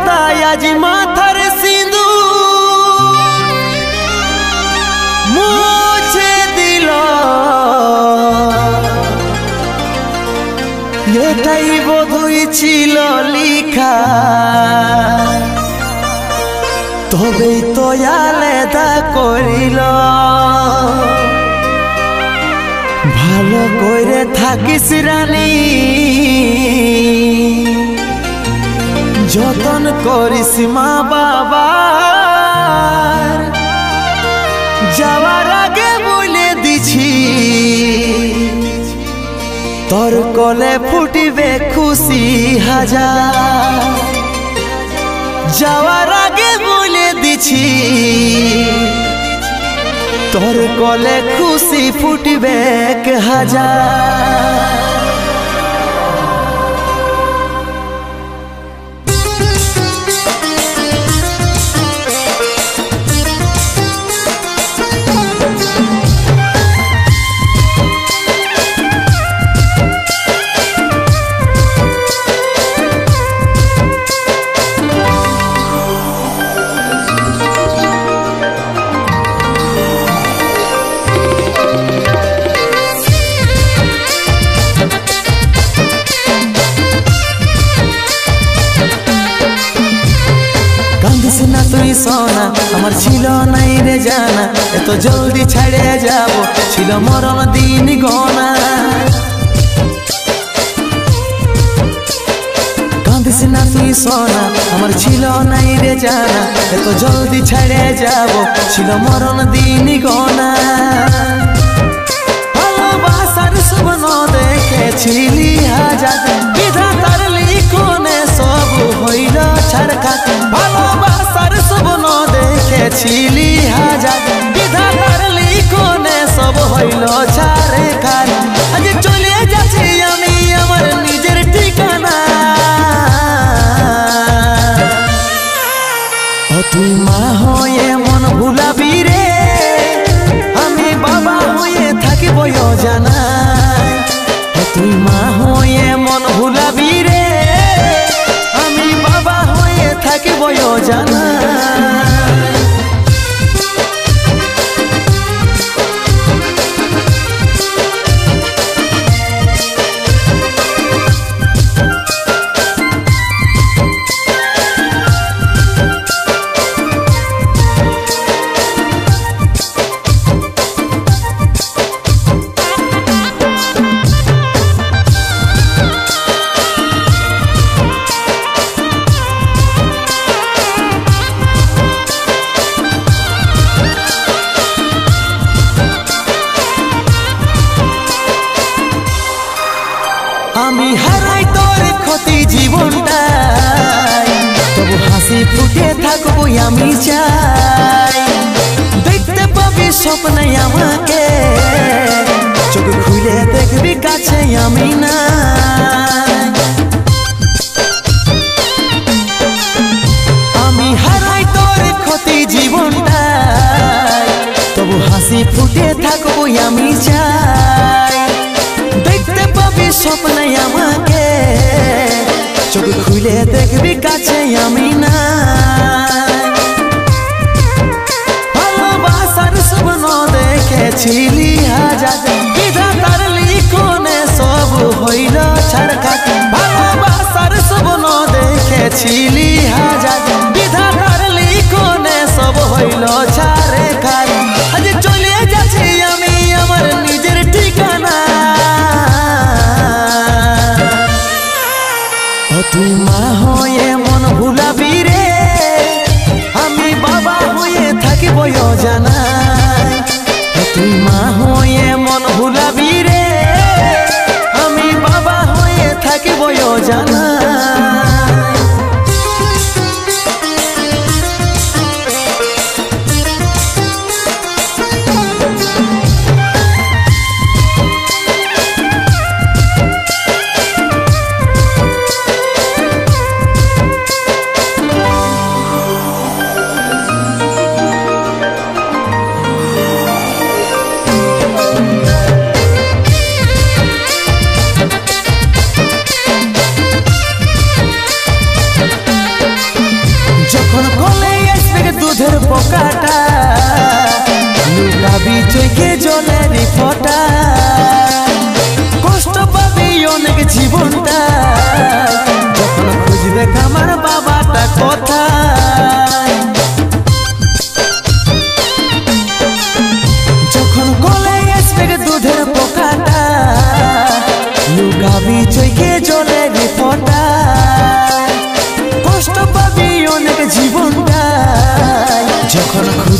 বিধাতা আজ মাথার সিঁদুর মুছে দিল। এটাই বোধহয় ছিল লিখা, তবেই তো আলাদা করিল। ভালো করে থাকিস রানী, যতন করিস মা বাবার। যাওয়ার আগে বলে দিছি তোর কলে ফুটিবে খুশি হাজার। যাওয়ার আগে বলে দিছি তোর কলে খুশি ফুটিবে হাজার। তুই সোনা আমার ছিল নাই রে জানা, এত জলদি ছেড়ে যাব ছিল মরণ দিন গনা। কাঁদিস না তুই সোনা আমার ছিল নাই রে জানা, এত জলদি ছেড়ে যাব ছিল মরণ দিন গনা। ভালোবাসার স্বপ্ন দেখেছিলি হাজার, বিধাতার লিখনে সব হইল ছাড়খাট। ভালোবাসার স্বপ্ন দেখেছিলি হাজার, বিধাতার লিখনে সব হইল ছাড়খাট। আজ চলে যাচ্ছি আমি আমার নিজের ঠিকানা। ও তুই মা হয়ে মন ভুলাবি রে, আমি বাবা হয়ে থাকিব জানা। তুই মা হয়ে মন ভুলাবি রে, আমি বাবা হয়ে থাকিব জানা। আমি হারাই তোর ক্ষতি জীবনটাই, তবু হাসি ফুটে থাকবো আমি চাই। দেখতে পাবি স্বপ্নে আমাকে, চোখ খুলে দেখবি কাছে আমি না। আমি হারাই তোর ক্ষতি জীবনটাই, তবু হাসি ফুটে থাকবো আমি চাই। দেখতে পাবি স্বপ্নে আমাকে, চোখ খুলে দেখবি কাছে আমি না। ভালোবাসার স্বপ্ন দেখেছিলি হাজার, বিধাতার লিখনে সব হইল ছাড়খাট। ভালোবাসার স্বপ্ন দেখেছিলি হাজার, বিধাতার লিখনে সব হইল ছাড়খাট। আজ চলে যাচ্ছি আমি আমার নিজের ঠিকানা। তুই মা হয়ে মন ভুলাবি রে, আমি বাবা হয়ে থাকিব জানা। তুই মা হয়ে মন ভুলাবি রে, আমি বাবা হয়ে থাকিব জানা।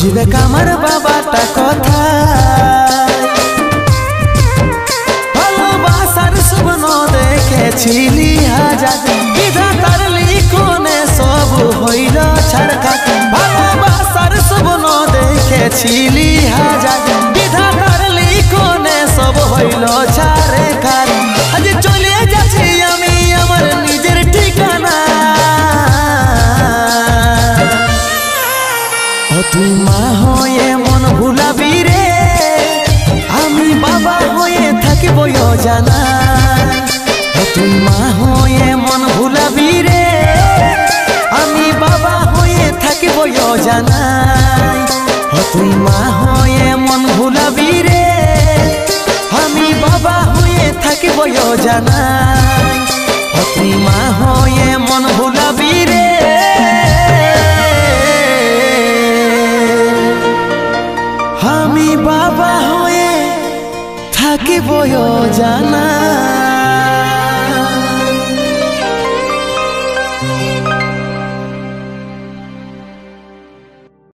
বুঝবে কামার বাবাটা কথা ভালোবাসার স্বপ্ন দেখেছিলি হাজার বিধাতার লিখনে সব হইল ছাড়খার ভালোবাসার স্বপ্ন দেখেছিলি হাজার বিধাতার লিখনে সব হইল ছাড়খার আজ চলে যাচ্ছি আমি আমার নিজের ঠিকানা তুই মা হয়ে মন ভুলাবি রে আমি বাবা হয়ে থাকিব জানা তুই মা হয়ে মন ভুলাবি রে আমি বাবা হয়ে থাকিব জানা তুই মা হয়ে মন ভুলাবি রে আমি বাবা হয়ে থাকিব জানা তুই মা হয়ে মন ভুলাবি রে আমি বাবা হয়ে থাকিব জানা।